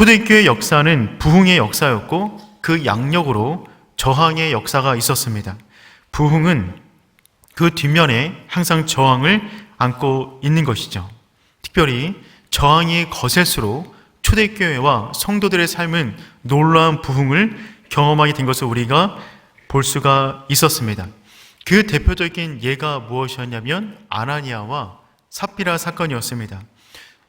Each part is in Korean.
초대교회 역사는 부흥의 역사였고 그 양력으로 저항의 역사가 있었습니다. 부흥은 그 뒷면에 항상 저항을 안고 있는 것이죠. 특별히 저항이 거셀수록 초대교회와 성도들의 삶은 놀라운 부흥을 경험하게 된 것을 우리가 볼 수가 있었습니다. 그 대표적인 예가 무엇이었냐면 아나니아와 삽비라 사건이었습니다.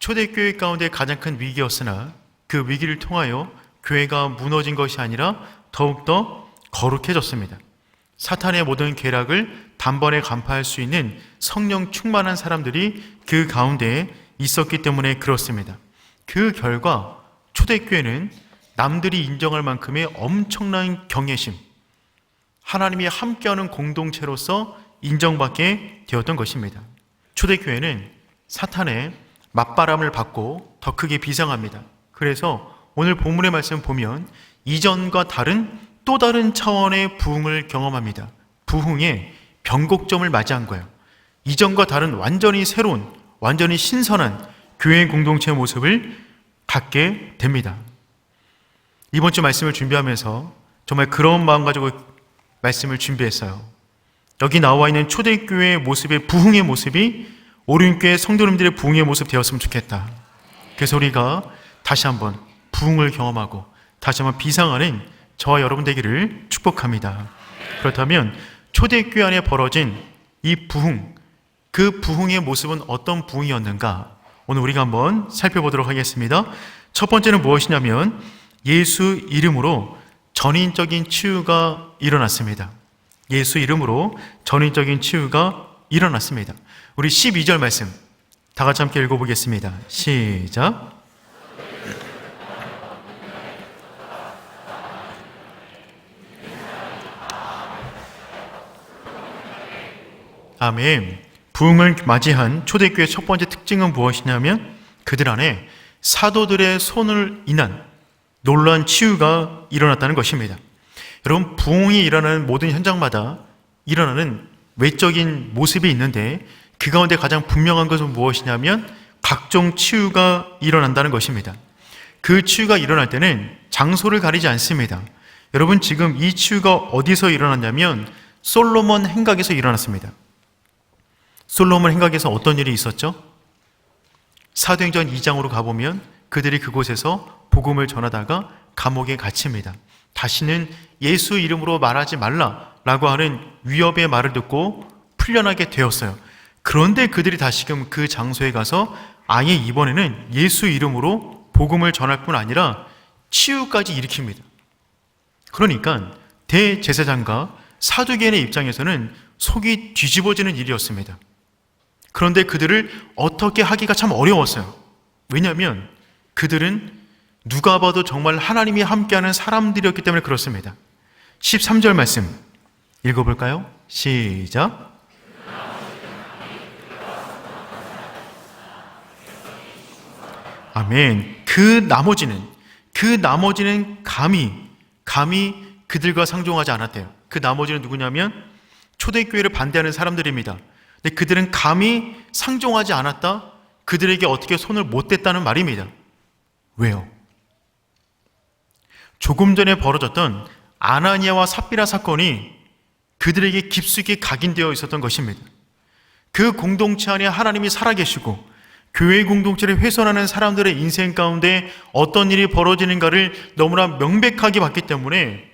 초대교회 가운데 가장 큰 위기였으나 그 위기를 통하여 교회가 무너진 것이 아니라 더욱더 거룩해졌습니다. 사탄의 모든 계략을 단번에 간파할 수 있는 성령 충만한 사람들이 그 가운데에 있었기 때문에 그렇습니다. 그 결과 초대교회는 남들이 인정할 만큼의 엄청난 경외심, 하나님이 함께하는 공동체로서 인정받게 되었던 것입니다. 초대교회는 사탄의 맞바람을 받고 더 크게 비상합니다. 그래서 오늘 본문의 말씀 보면 이전과 다른 또 다른 차원의 부흥을 경험합니다. 부흥의 변곡점을 맞이한 거예요. 이전과 다른 완전히 새로운, 완전히 신선한 교회 공동체 모습을 갖게 됩니다. 이번 주 말씀을 준비하면서 정말 그런 마음 가지고 말씀을 준비했어요. 여기 나와 있는 초대교회의 모습의 부흥의 모습이 오륜교회 성도님들의 부흥의 모습 되었으면 좋겠다. 그래서 우리가 다시 한번 부흥을 경험하고 다시 한번 비상하는 저와 여러분 되기를 축복합니다. 그렇다면 초대교회 안에 벌어진 이 부흥, 그 부흥의 모습은 어떤 부흥이었는가? 오늘 우리가 한번 살펴보도록 하겠습니다. 첫 번째는 무엇이냐면 예수 이름으로 전인적인 치유가 일어났습니다. 예수 이름으로 전인적인 치유가 일어났습니다. 우리 12절 말씀 다 같이 함께 읽어보겠습니다. 시작. 아멘. 부흥을 맞이한 초대교회의 첫 번째 특징은 무엇이냐면 그들 안에 사도들의 손을 인한 놀라운 치유가 일어났다는 것입니다. 여러분, 부흥이 일어나는 모든 현장마다 일어나는 외적인 모습이 있는데 그 가운데 가장 분명한 것은 무엇이냐면 각종 치유가 일어난다는 것입니다. 그 치유가 일어날 때는 장소를 가리지 않습니다. 여러분, 지금 이 치유가 어디서 일어났냐면 솔로몬 행각에서 일어났습니다. 솔로몬 행각에서 어떤 일이 있었죠? 사도행전 2장으로 가보면 그들이 그곳에서 복음을 전하다가 감옥에 갇힙니다. 다시는 예수 이름으로 말하지 말라라고 하는 위협의 말을 듣고 풀려나게 되었어요. 그런데 그들이 다시금 그 장소에 가서 아예 이번에는 예수 이름으로 복음을 전할 뿐 아니라 치유까지 일으킵니다. 그러니까 대제사장과 사두개인의 입장에서는 속이 뒤집어지는 일이었습니다. 그런데 그들을 어떻게 하기가 참 어려웠어요. 왜냐하면 그들은 누가 봐도 정말 하나님이 함께하는 사람들이었기 때문에 그렇습니다. 13절 말씀 읽어볼까요? 시작. 아멘. 그 나머지는 감히 그들과 상종하지 않았대요. 그 나머지는 누구냐면 초대교회를 반대하는 사람들입니다. 근데 그들은 감히 상종하지 않았다? 그들에게 어떻게 손을 못 댔다는 말입니다. 왜요? 조금 전에 벌어졌던 아나니아와 삽비라 사건이 그들에게 깊숙이 각인되어 있었던 것입니다. 그 공동체 안에 하나님이 살아계시고 교회 공동체를 훼손하는 사람들의 인생 가운데 어떤 일이 벌어지는가를 너무나 명백하게 봤기 때문에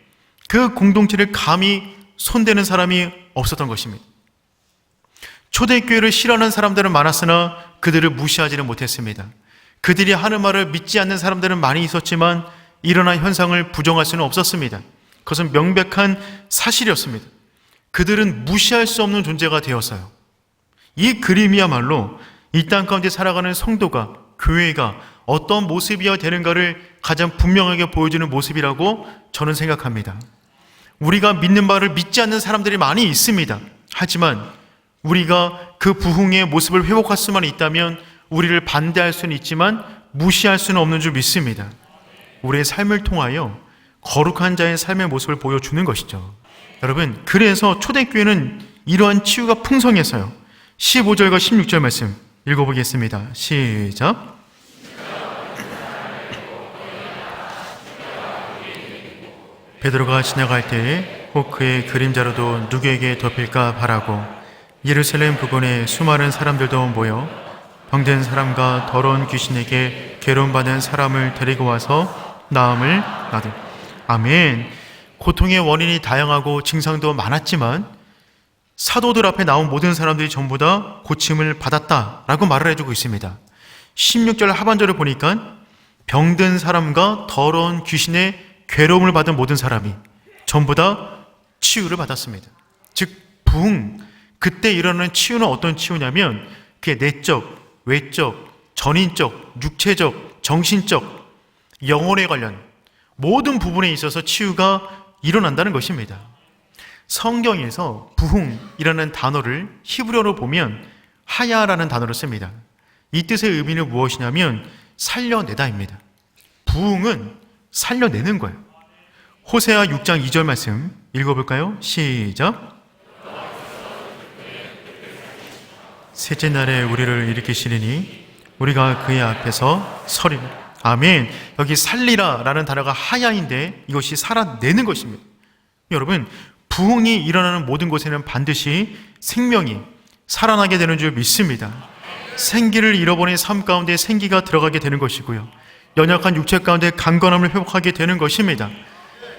그 공동체를 감히 손대는 사람이 없었던 것입니다. 초대교회를 싫어하는 사람들은 많았으나 그들을 무시하지는 못했습니다. 그들이 하는 말을 믿지 않는 사람들은 많이 있었지만 일어난 현상을 부정할 수는 없었습니다. 그것은 명백한 사실이었습니다. 그들은 무시할 수 없는 존재가 되었어요. 이 그림이야말로 이 땅 가운데 살아가는 성도가, 교회가 어떤 모습이어야 되는가를 가장 분명하게 보여주는 모습이라고 저는 생각합니다. 우리가 믿는 바를 믿지 않는 사람들이 많이 있습니다. 하지만 우리가 그 부흥의 모습을 회복할 수만 있다면 우리를 반대할 수는 있지만 무시할 수는 없는 줄 믿습니다. 우리의 삶을 통하여 거룩한 자의 삶의 모습을 보여주는 것이죠. 여러분, 그래서 초대교회는 이러한 치유가 풍성해서요. 15절과 16절 말씀 읽어보겠습니다. 시작. 베드로가 지나갈 때에 혹 그의 그림자로도 누구에게 덮일까 바라고 예루살렘 부근에 수많은 사람들도 모여 병든 사람과 더러운 귀신에게 괴로움받는 사람을 데리고 와서 나음을 나들. 아멘. 고통의 원인이 다양하고 증상도 많았지만 사도들 앞에 나온 모든 사람들이 전부 다 고침을 받았다라고 말을 해주고 있습니다. 16절 하반절을 보니까 병든 사람과 더러운 귀신의 괴로움을 받은 모든 사람이 전부 다 치유를 받았습니다. 즉 부흥, 그때 일어나는 치유는 어떤 치유냐면 그게 내적, 외적, 전인적, 육체적, 정신적, 영혼에 관련 모든 부분에 있어서 치유가 일어난다는 것입니다. 성경에서 부흥이라는 단어를 히브리어로 보면 하야라는 단어를 씁니다. 이 뜻의 의미는 무엇이냐면 살려내다입니다. 부흥은 살려내는 거예요. 호세아 6장 2절 말씀 읽어볼까요? 시작. 셋째 날에 우리를 일으키시리니 우리가 그의 앞에서 서리라. 아멘. 여기 살리라 라는 단어가 하야인데 이것이 살아내는 것입니다. 여러분, 부흥이 일어나는 모든 곳에는 반드시 생명이 살아나게 되는 줄 믿습니다. 생기를 잃어버린 삶 가운데 생기가 들어가게 되는 것이고요, 연약한 육체 가운데 강건함을 회복하게 되는 것입니다.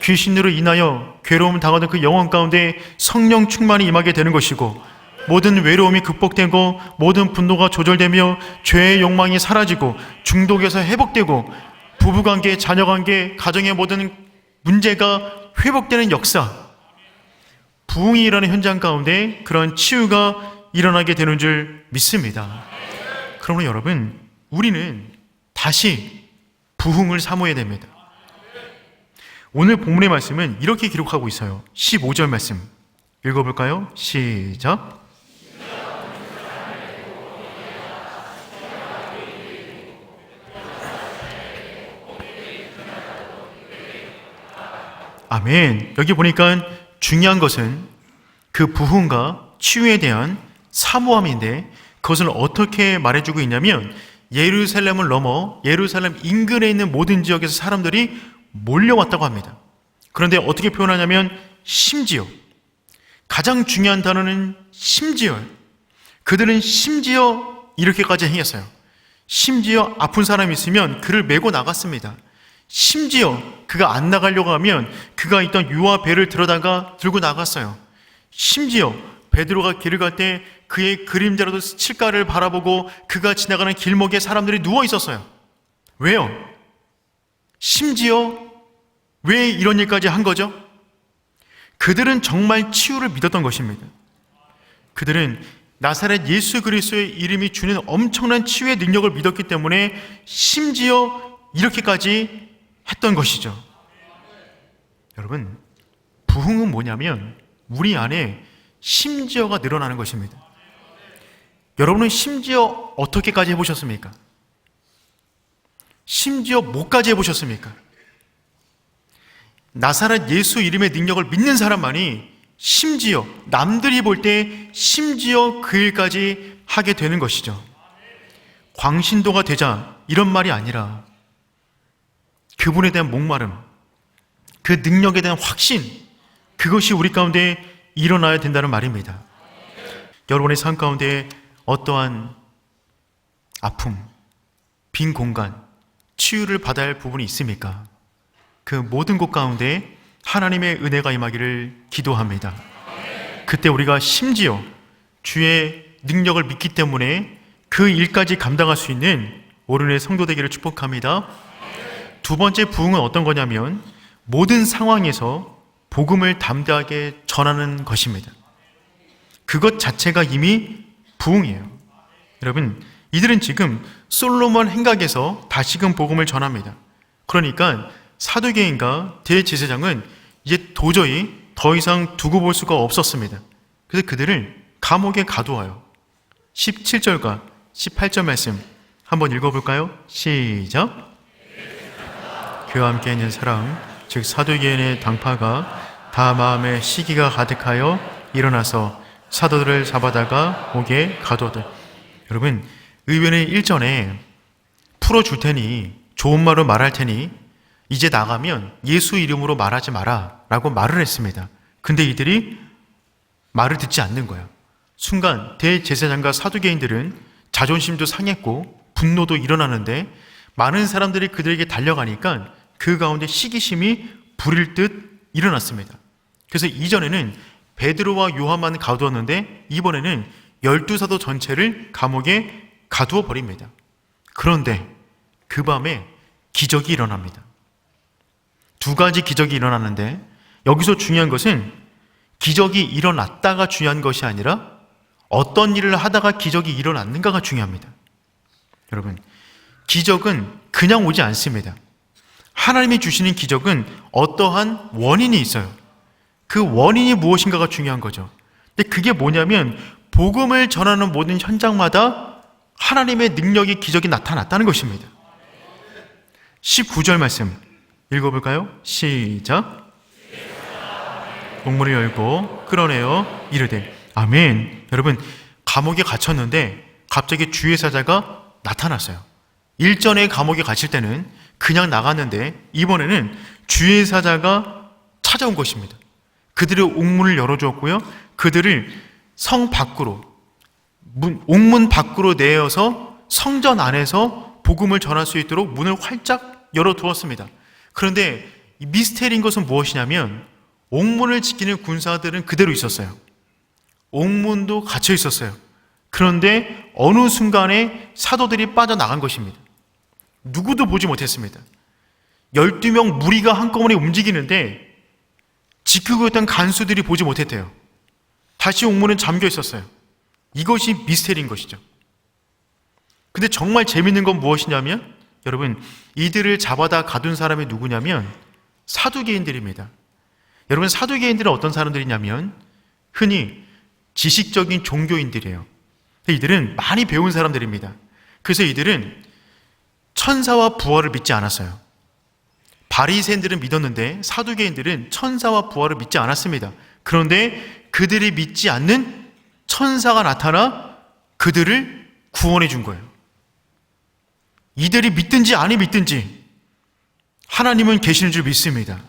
귀신으로 인하여 괴로움 당하던 그 영혼 가운데 성령 충만이 임하게 되는 것이고, 모든 외로움이 극복되고 모든 분노가 조절되며 죄의 욕망이 사라지고 중독에서 회복되고 부부관계, 자녀관계, 가정의 모든 문제가 회복되는 역사, 부흥이 일어나는 현장 가운데 그런 치유가 일어나게 되는 줄 믿습니다. 그러므로 여러분, 우리는 다시 부흥을 사모해야 됩니다. 오늘 본문의 말씀은 이렇게 기록하고 있어요. 15절 말씀 읽어볼까요? 시작. 아멘. 여기 보니까 중요한 것은 그 부흥과 치유에 대한 사모함인데, 그것을 어떻게 말해주고 있냐면 예루살렘을 넘어 예루살렘 인근에 있는 모든 지역에서 사람들이 몰려왔다고 합니다. 그런데 어떻게 표현하냐면 심지어, 가장 중요한 단어는 심지어예요. 그들은 심지어 이렇게까지 행했어요. 심지어 아픈 사람이 있으면 그를 메고 나갔습니다. 심지어 그가 안 나가려고 하면 그가 있던 유아 배를 들고 나갔어요. 심지어 베드로가 길을 갈 때 그의 그림자라도 스칠까를 바라보고 그가 지나가는 길목에 사람들이 누워 있었어요. 왜요? 심지어 왜 이런 일까지 한 거죠? 그들은 정말 치유를 믿었던 것입니다. 그들은 나사렛 예수 그리스도의 이름이 주는 엄청난 치유의 능력을 믿었기 때문에 심지어 이렇게까지 했던 것이죠. 여러분, 부흥은 뭐냐면 우리 안에 심지어가 늘어나는 것입니다. 여러분은 심지어 어떻게까지 해보셨습니까? 심지어 뭐까지 해보셨습니까? 나사렛 예수 이름의 능력을 믿는 사람만이 심지어 남들이 볼 때 심지어 그 일까지 하게 되는 것이죠. 광신도가 되자 이런 말이 아니라 그분에 대한 목마름, 그 능력에 대한 확신, 그것이 우리 가운데 일어나야 된다는 말입니다. 여러분의 삶 가운데 어떠한 아픔, 빈 공간, 치유를 받아야 할 부분이 있습니까? 그 모든 곳 가운데 하나님의 은혜가 임하기를 기도합니다. 그때 우리가 심지어 주의 능력을 믿기 때문에 그 일까지 감당할 수 있는 오른의 성도 되기를 축복합니다. 두 번째 부흥은 어떤 거냐면 모든 상황에서 복음을 담대하게 전하는 것입니다. 그것 자체가 이미 부흥이에요. 여러분, 이들은 지금 솔로몬 행각에서 다시금 복음을 전합니다. 그러니까 사두개인과 대제사장은 이제 도저히 더 이상 두고 볼 수가 없었습니다. 그래서 그들을 감옥에 가두어요. 17절과 18절 말씀 한번 읽어볼까요? 시작. 그와 함께 있는 사람, 즉 사두개인의 당파가 다 마음에 시기가 가득하여 일어나서 사도들을 잡아다가 옥에 가두었다. 여러분, 의변의 일전에 풀어줄 테니, 좋은 말로 말할 테니 이제 나가면 예수 이름으로 말하지 마라 라고 말을 했습니다. 근데 이들이 말을 듣지 않는 거예요. 순간 대제사장과 사두개인들은 자존심도 상했고 분노도 일어나는데 많은 사람들이 그들에게 달려가니까 그 가운데 시기심이 불일 듯 일어났습니다. 그래서 이전에는 베드로와 요한만 가두었는데 이번에는 12사도 전체를 감옥에 가두어 버립니다. 그런데 그 밤에 기적이 일어납니다. 두 가지 기적이 일어나는데 여기서 중요한 것은 기적이 일어났다가 중요한 것이 아니라 어떤 일을 하다가 기적이 일어났는가가 중요합니다. 여러분, 기적은 그냥 오지 않습니다. 하나님이 주시는 기적은 어떠한 원인이 있어요. 그 원인이 무엇인가가 중요한 거죠. 근데 그게 뭐냐면 복음을 전하는 모든 현장마다 하나님의 능력이 기적이 나타났다는 것입니다. 19절 말씀 읽어볼까요? 시작. 옥문을 열고 끌어내어 이르되 아멘. 여러분, 감옥에 갇혔는데 갑자기 주의 사자가 나타났어요. 일전에 감옥에 갇힐 때는 그냥 나갔는데 이번에는 주의 사자가 찾아온 것입니다. 그들의 옥문을 열어주었고요, 그들을 성 밖으로, 옥문 밖으로 내어서 성전 안에서 복음을 전할 수 있도록 문을 활짝 열어두었습니다. 그런데 이 미스테리인 것은 무엇이냐면 옥문을 지키는 군사들은 그대로 있었어요. 옥문도 갇혀 있었어요. 그런데 어느 순간에 사도들이 빠져나간 것입니다. 누구도 보지 못했습니다. 12명 무리가 한꺼번에 움직이는데 지키고 있던 간수들이 보지 못했대요. 다시 옥문은 잠겨 있었어요. 이것이 미스테리인 것이죠. 근데 정말 재밌는 건 무엇이냐면 여러분, 이들을 잡아다 가둔 사람이 누구냐면 사두개인들입니다. 여러분, 사두개인들은 어떤 사람들이냐면 흔히 지식적인 종교인들이에요. 이들은 많이 배운 사람들입니다. 그래서 이들은 천사와 부활을 믿지 않았어요. 바리새인들은 믿었는데 사두개인들은 천사와 부활을 믿지 않았습니다. 그런데 그들이 믿지 않는 천사가 나타나 그들을 구원해 준 거예요. 이들이 믿든지 아니 믿든지 하나님은 계시는 줄 믿습니다.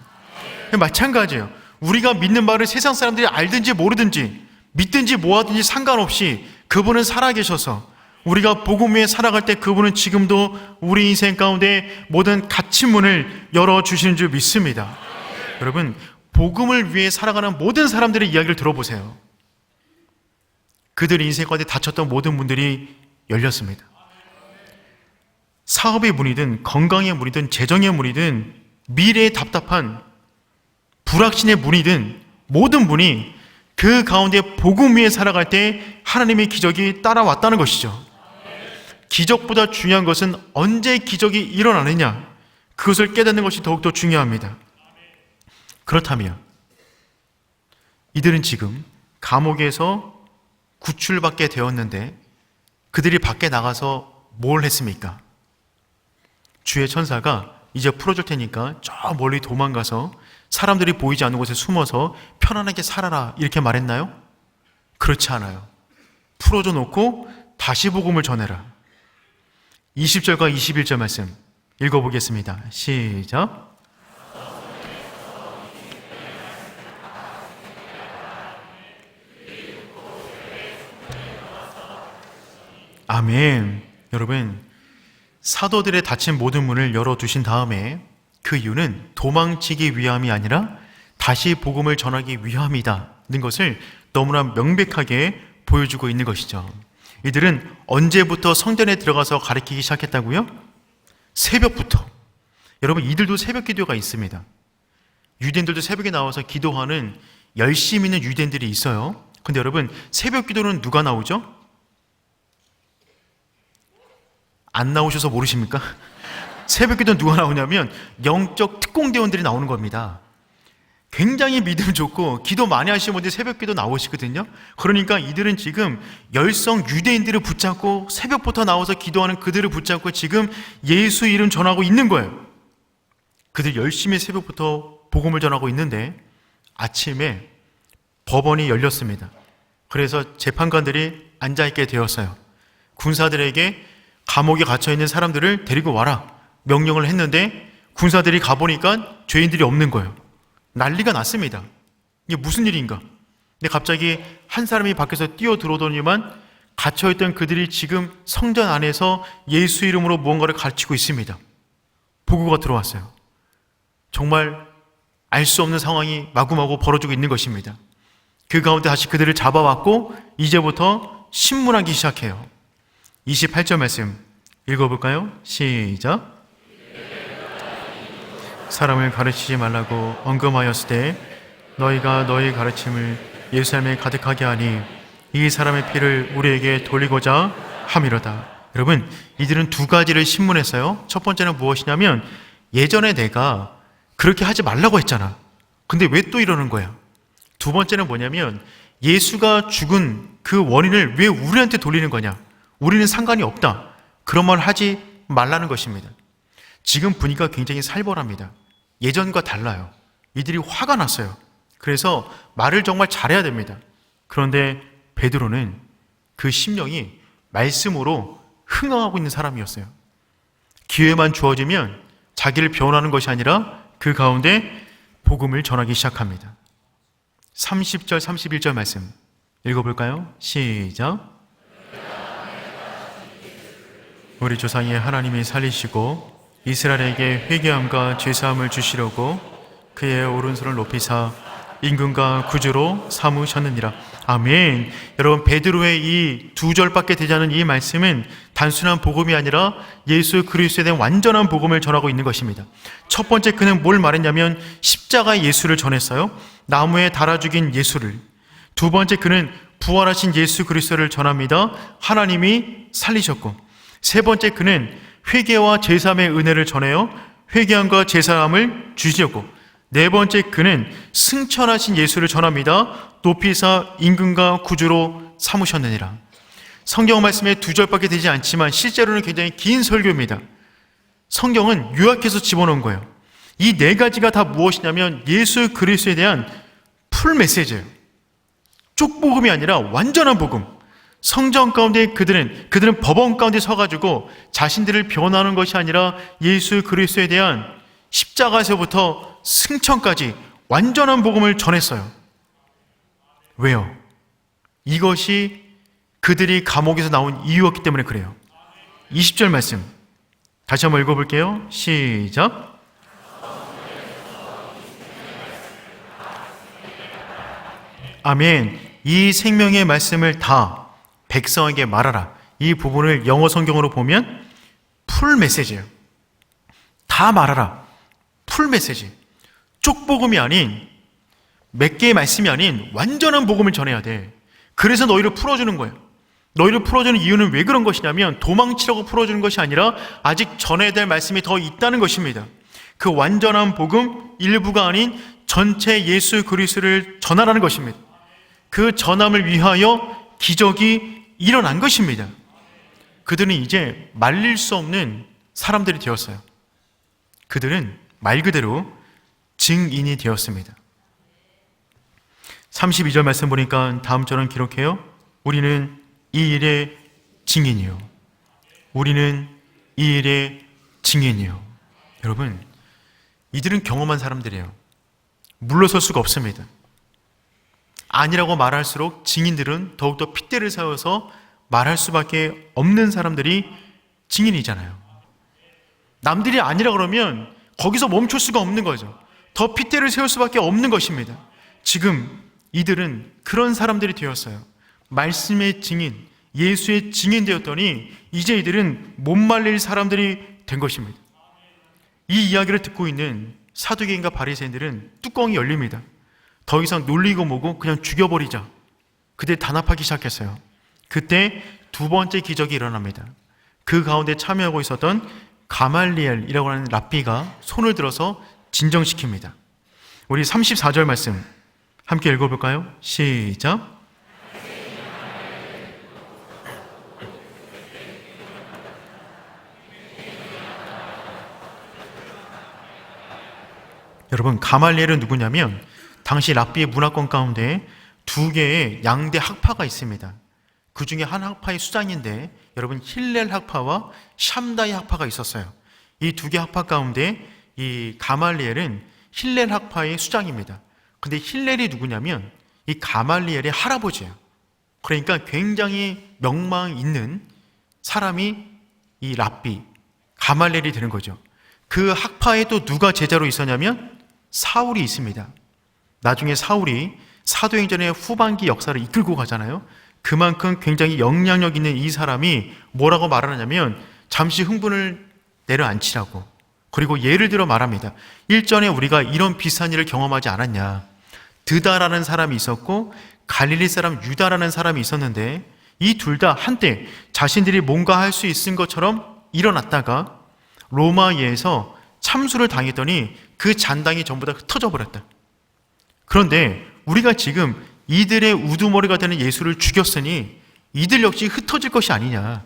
마찬가지예요. 우리가 믿는 바를 세상 사람들이 알든지 모르든지 믿든지 뭐하든지 상관없이 그분은 살아계셔서 우리가 복음 위에 살아갈 때 그분은 지금도 우리 인생 가운데 모든 갇힌 문을 열어주시는 줄 믿습니다. 여러분, 복음을 위해 살아가는 모든 사람들의 이야기를 들어보세요. 그들 인생 가운데 닫혔던 모든 문들이 열렸습니다. 사업의 문이든 건강의 문이든 재정의 문이든 미래의 답답한 불확신의 문이든 모든 문이 그 가운데 복음 위에 살아갈 때 하나님의 기적이 따라왔다는 것이죠. 기적보다 중요한 것은 언제 기적이 일어나느냐, 그것을 깨닫는 것이 더욱더 중요합니다. 그렇다면 이들은 지금 감옥에서 구출받게 되었는데 그들이 밖에 나가서 뭘 했습니까? 주의 천사가 이제 풀어줄 테니까 저 멀리 도망가서 사람들이 보이지 않는 곳에 숨어서 편안하게 살아라 이렇게 말했나요? 그렇지 않아요. 풀어줘 놓고 다시 복음을 전해라. 20절과 21절 말씀 읽어보겠습니다. 시작. 아멘. 여러분, 사도들의 닫힌 모든 문을 열어두신 다음에 그 이유는 도망치기 위함이 아니라 다시 복음을 전하기 위함이다는 것을 너무나 명백하게 보여주고 있는 것이죠. 이들은 언제부터 성전에 들어가서 가르치기 시작했다고요? 새벽부터. 여러분, 이들도 새벽 기도가 있습니다. 유대인들도 새벽에 나와서 기도하는 열심히 있는 유대인들이 있어요. 근데 여러분, 새벽 기도는 누가 나오죠? 안 나오셔서 모르십니까? 새벽 기도는 누가 나오냐면 영적 특공대원들이 나오는 겁니다. 굉장히 믿음 좋고 기도 많이 하시는 분들이 새벽 기도 나오시거든요. 그러니까 이들은 지금 열성 유대인들을 붙잡고 새벽부터 나와서 기도하는 그들을 붙잡고 지금 예수 이름 전하고 있는 거예요. 그들 열심히 새벽부터 복음을 전하고 있는데 아침에 법원이 열렸습니다. 그래서 재판관들이 앉아있게 되었어요. 군사들에게 감옥에 갇혀있는 사람들을 데리고 와라 명령을 했는데 군사들이 가보니까 죄인들이 없는 거예요. 난리가 났습니다. 이게 무슨 일인가? 근데 갑자기 한 사람이 밖에서 뛰어 들어오더니만 갇혀있던 그들이 지금 성전 안에서 예수 이름으로 무언가를 가르치고 있습니다. 보고가 들어왔어요. 정말 알 수 없는 상황이 마구마구 벌어지고 있는 것입니다. 그 가운데 다시 그들을 잡아왔고 이제부터 신문하기 시작해요. 28절 말씀 읽어볼까요? 시작. 사람을 가르치지 말라고 언금하였을 때 너희가 너희 가르침을 예루살렘에 가득하게 하니 이 사람의 피를 우리에게 돌리고자 함이로다. 여러분, 이들은 두 가지를 신문했어요. 첫 번째는 무엇이냐면 예전에 내가 그렇게 하지 말라고 했잖아. 근데 왜 또 이러는 거야? 두 번째는 뭐냐면 예수가 죽은 그 원인을 왜 우리한테 돌리는 거냐? 우리는 상관이 없다. 그런 말 하지 말라는 것입니다. 지금 분위기가 굉장히 살벌합니다. 예전과 달라요. 이들이 화가 났어요. 그래서 말을 정말 잘해야 됩니다. 그런데 베드로는 그 심령이 말씀으로 흥황하고 있는 사람이었어요. 기회만 주어지면 자기를 변호하는 것이 아니라 그 가운데 복음을 전하기 시작합니다. 30절 31절 말씀 읽어볼까요? 시작. 우리 조상의 하나님이 살리시고 이스라엘에게 회개함과 죄사함을 주시려고 그의 오른손을 높이사 임금과 구주로 삼으셨느니라. 아멘. 여러분, 베드로의 이 두 절밖에 되지 않은 이 말씀은 단순한 복음이 아니라 예수 그리스도에 대한 완전한 복음을 전하고 있는 것입니다. 첫 번째, 그는 뭘 말했냐면 십자가의 예수를 전했어요. 나무에 달아 죽인 예수를. 두 번째, 그는 부활하신 예수 그리스도를 전합니다. 하나님이 살리셨고. 세 번째, 그는 회개와 제사함의 은혜를 전해요. 회개함과 제사함을 주시었고. 네 번째, 그는 승천하신 예수를 전합니다. 높이사 임금과 구주로 삼으셨느니라. 성경 말씀에 두 절밖에 되지 않지만 실제로는 굉장히 긴 설교입니다. 성경은 요약해서 집어넣은 거예요. 이 네 가지가 다 무엇이냐면 예수 그리스도에 대한 풀 메시지예요. 쪽복음이 아니라 완전한 복음. 성경 가운데 그들은 법원 가운데 서가지고 자신들을 변호하는 것이 아니라 예수 그리스도에 대한 십자가에서부터 승천까지 완전한 복음을 전했어요. 왜요? 이것이 그들이 감옥에서 나온 이유였기 때문에 그래요. 20절 말씀 다시 한번 읽어볼게요. 시작. 아멘. 이 생명의 말씀을 다 백성에게 말하라. 이 부분을 영어 성경으로 보면 풀 메시지예요. 다 말하라. 풀 메시지. 쪽복음이 아닌 몇 개의 말씀이 아닌 완전한 복음을 전해야 돼. 그래서 너희를 풀어주는 거예요. 너희를 풀어주는 이유는 왜 그런 것이냐면 도망치려고 풀어주는 것이 아니라 아직 전해야 될 말씀이 더 있다는 것입니다. 그 완전한 복음 일부가 아닌 전체 예수 그리스도를 전하라는 것입니다. 그 전함을 위하여 기적이 일어난 것입니다. 그들은 이제 말릴 수 없는 사람들이 되었어요. 그들은 말 그대로 증인이 되었습니다. 32절 말씀 보니까 다음처럼 기록해요. 우리는 이 일의 증인이요. 우리는 이 일의 증인이요. 여러분, 이들은 경험한 사람들이에요. 물러설 수가 없습니다. 아니라고 말할수록 증인들은 더욱더 핏대를 세워서 말할 수밖에 없는 사람들이 증인이잖아요. 남들이 아니라 그러면 거기서 멈출 수가 없는 거죠. 더 핏대를 세울 수밖에 없는 것입니다. 지금 이들은 그런 사람들이 되었어요. 말씀의 증인, 예수의 증인 되었더니 이제 이들은 못 말릴 사람들이 된 것입니다. 이 이야기를 듣고 있는 사두개인과 바리새인들은 뚜껑이 열립니다. 더 이상 놀리고 뭐고 그냥 죽여버리자. 그때 단합하기 시작했어요. 그때 두 번째 기적이 일어납니다. 그 가운데 참여하고 있었던 가말리엘이라고 하는 랍비가 손을 들어서 진정시킵니다. 우리 34절 말씀 함께 읽어볼까요? 시작. 여러분, 가말리엘은 누구냐면 당시 랍비의 문화권 가운데 두 개의 양대 학파가 있습니다. 그 중에 한 학파의 수장인데 여러분, 힐렐 학파와 샴다이 학파가 있었어요. 이 두 개 학파 가운데 이 이 가말리엘은 힐렐 학파의 수장입니다. 근데 힐렐이 누구냐면 이 가말리엘의 할아버지예요. 그러니까 굉장히 명망 있는 사람이 이 랍비 가말리엘이 되는 거죠. 그 학파에 또 누가 제자로 있었냐면 사울이 있습니다. 나중에 사울이 사도행전의 후반기 역사를 이끌고 가잖아요. 그만큼 굉장히 영향력 있는 이 사람이 뭐라고 말하냐면 잠시 흥분을 내려앉히라고. 그리고 예를 들어 말합니다. 일전에 우리가 이런 비슷한 일을 경험하지 않았냐. 드다라는 사람이 있었고 갈릴리 사람 유다라는 사람이 있었는데 이 둘 다 한때 자신들이 뭔가 할 수 있은 것처럼 일어났다가 로마에서 참수를 당했더니 그 잔당이 전부 다 흩어져 버렸다. 그런데 우리가 지금 이들의 우두머리가 되는 예수를 죽였으니 이들 역시 흩어질 것이 아니냐.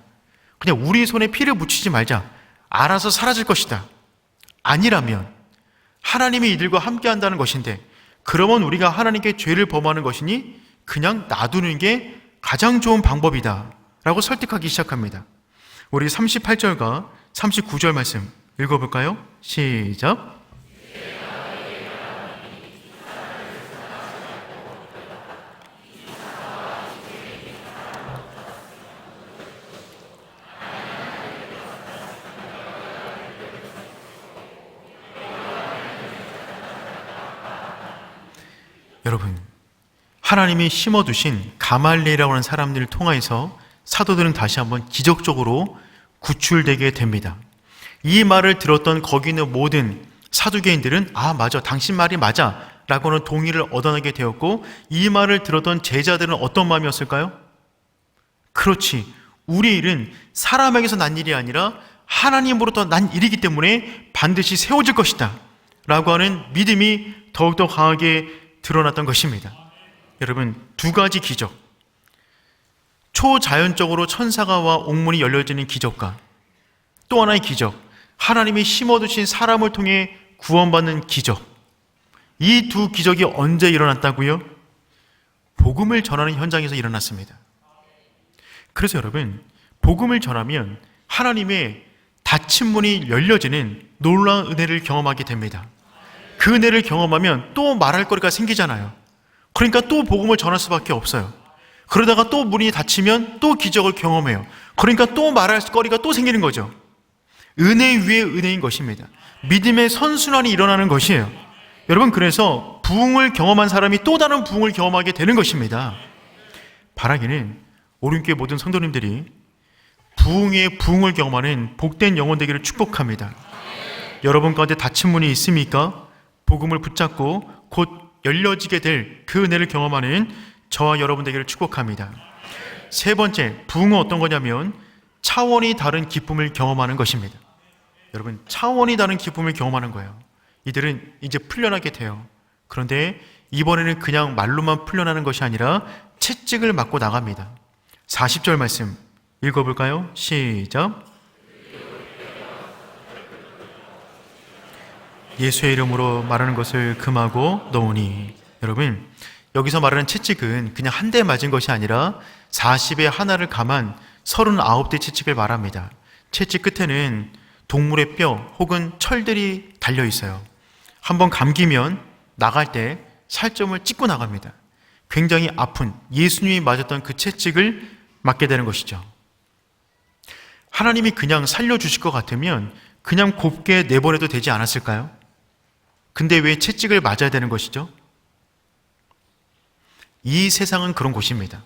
그냥 우리 손에 피를 묻히지 말자. 알아서 사라질 것이다. 아니라면 하나님이 이들과 함께 한다는 것인데 그러면 우리가 하나님께 죄를 범하는 것이니 그냥 놔두는 게 가장 좋은 방법이다 라고 설득하기 시작합니다. 우리 38절과 39절 말씀 읽어볼까요? 시작. 여러분, 하나님이 심어두신 가말리엘이라고 하는 사람들을 통해서 사도들은 다시 한번 기적적으로 구출되게 됩니다. 이 말을 들었던 거기 있는 모든 사두개인들은 아 맞아, 당신 말이 맞아 라고는 동의를 얻어내게 되었고 이 말을 들었던 제자들은 어떤 마음이었을까요? 그렇지, 우리 일은 사람에게서 난 일이 아니라 하나님으로부터 난 일이기 때문에 반드시 세워질 것이다 라고 하는 믿음이 더욱더 강하게 드러났던 것입니다. 여러분, 두 가지 기적, 초자연적으로 천사가 와 옥문이 열려지는 기적과 또 하나의 기적, 하나님이 심어두신 사람을 통해 구원받는 기적, 이 두 기적이 언제 일어났다고요? 복음을 전하는 현장에서 일어났습니다. 그래서 여러분, 복음을 전하면 하나님의 닫힌 문이 열려지는 놀라운 은혜를 경험하게 됩니다. 그 은혜를 경험하면 또 말할 거리가 생기잖아요. 그러니까 또 복음을 전할 수밖에 없어요. 그러다가 또 문이 닫히면 또 기적을 경험해요. 그러니까 또 말할 거리가 또 생기는 거죠. 은혜 위에 은혜인 것입니다. 믿음의 선순환이 일어나는 것이에요. 여러분, 그래서 부흥을 경험한 사람이 또 다른 부흥을 경험하게 되는 것입니다. 바라기는 오륜교회 모든 성도님들이 부흥의 부흥을 경험하는 복된 영혼 되기를 축복합니다. 여러분 가운데 닫힌 문이 있습니까? 복음을 붙잡고 곧 열려지게 될 그 은혜를 경험하는 저와 여러분 되기를 축복합니다. 세 번째, 부흥은 어떤 거냐면 차원이 다른 기쁨을 경험하는 것입니다. 여러분, 차원이 다른 기쁨을 경험하는 거예요. 이들은 이제 풀려나게 돼요. 그런데 이번에는 그냥 말로만 풀려나는 것이 아니라 채찍을 맞고 나갑니다. 40절 말씀 읽어볼까요? 시작. 예수의 이름으로 말하는 것을 금하고 놓으니. 여러분, 여기서 말하는 채찍은 그냥 한 대 맞은 것이 아니라 40에 하나를 감한 39대 채찍을 말합니다. 채찍 끝에는 동물의 뼈 혹은 철들이 달려 있어요. 한번 감기면 나갈 때 살점을 찍고 나갑니다. 굉장히 아픈 예수님이 맞았던 그 채찍을 맞게 되는 것이죠. 하나님이 그냥 살려주실 것 같으면 그냥 곱게 내버려도 되지 않았을까요? 근데 왜 채찍을 맞아야 되는 것이죠? 이 세상은 그런 곳입니다.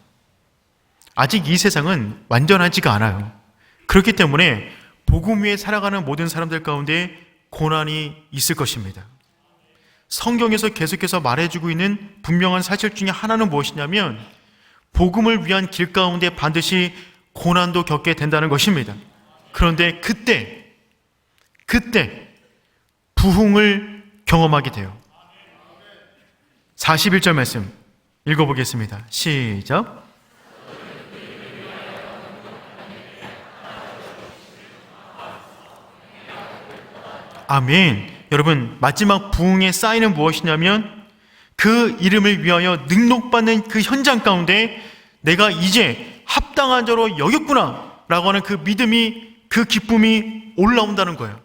아직 이 세상은 완전하지가 않아요. 그렇기 때문에 복음 위에 살아가는 모든 사람들 가운데 고난이 있을 것입니다. 성경에서 계속해서 말해주고 있는 분명한 사실 중에 하나는 무엇이냐면 복음을 위한 길 가운데 반드시 고난도 겪게 된다는 것입니다. 그런데 그때 부흥을 경험하게 돼요. 41절 말씀 읽어보겠습니다. 시작. 아멘. 여러분, 마지막 부흥의 사인은 무엇이냐면 그 이름을 위하여 능록받는 그 현장 가운데 내가 이제 합당한 자로 여겼구나 라고 하는 그 믿음이, 그 기쁨이 올라온다는 거예요.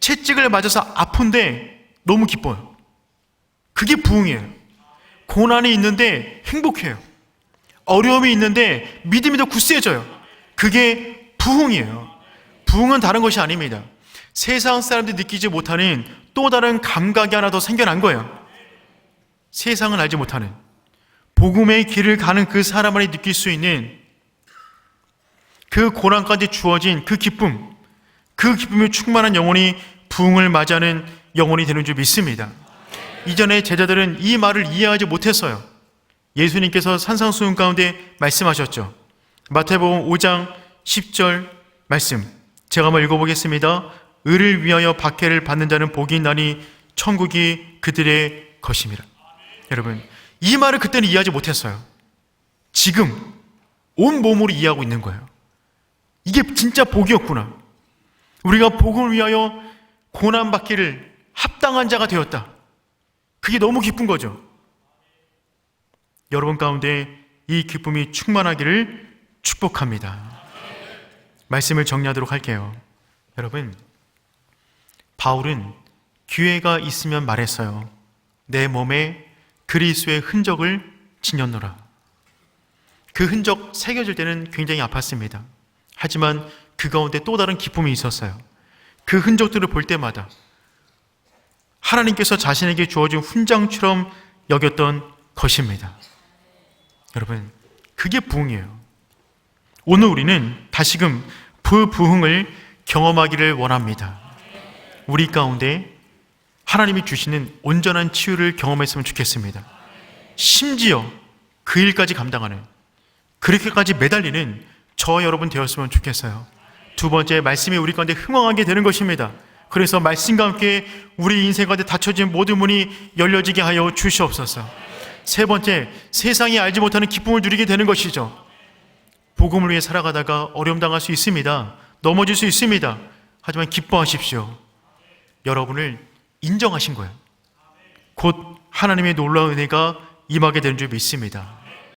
채찍을 맞아서 아픈데 너무 기뻐요. 그게 부흥이에요. 고난이 있는데 행복해요. 어려움이 있는데 믿음이 더 굳세져요. 그게 부흥이에요. 부흥은 다른 것이 아닙니다. 세상 사람들이 느끼지 못하는 또 다른 감각이 하나 더 생겨난 거예요. 세상은 알지 못하는, 복음의 길을 가는 그 사람 안에 느낄 수 있는 그 고난까지 주어진 그 기쁨, 그 기쁨이 충만한 영혼이 부흥을 맞이하는 영혼이 되는 줄 믿습니다. 이전에 제자들은 이 말을 이해하지 못했어요. 예수님께서 산상수훈 가운데 말씀하셨죠. 마태복음 5장 10절 말씀, 제가 한번 읽어보겠습니다. 의를 위하여 박해를 받는 자는 복이 있나니 천국이 그들의 것입니다. 여러분, 이 말을 그때는 이해하지 못했어요. 지금 온 몸으로 이해하고 있는 거예요. 이게 진짜 복이었구나. 우리가 복음을 위하여 고난받기를 합당한 자가 되었다. 그게 너무 기쁜 거죠. 여러분 가운데 이 기쁨이 충만하기를 축복합니다. 말씀을 정리하도록 할게요. 여러분, 바울은 기회가 있으면 말했어요. 내 몸에 그리스도의 흔적을 지녔노라. 그 흔적 새겨질 때는 굉장히 아팠습니다. 하지만 그 가운데 또 다른 기쁨이 있었어요. 그 흔적들을 볼 때마다 하나님께서 자신에게 주어진 훈장처럼 여겼던 것입니다. 여러분, 그게 부흥이에요. 오늘 우리는 다시금 그 부흥을 경험하기를 원합니다. 우리 가운데 하나님이 주시는 온전한 치유를 경험했으면 좋겠습니다. 심지어 그 일까지 감당하는, 그렇게까지 매달리는 저 여러분 되었으면 좋겠어요. 두 번째, 말씀이 우리 가운데 흥왕하게 되는 것입니다. 그래서 말씀과 함께 우리 인생 가운데 닫혀진 모든 문이 열려지게 하여 주시옵소서. 세 번째, 세상이 알지 못하는 기쁨을 누리게 되는 것이죠. 복음을 위해 살아가다가 어려움 당할 수 있습니다. 넘어질 수 있습니다. 하지만 기뻐하십시오. 여러분을 인정하신 거예요. 곧 하나님의 놀라운 은혜가 임하게 되는 줄 믿습니다.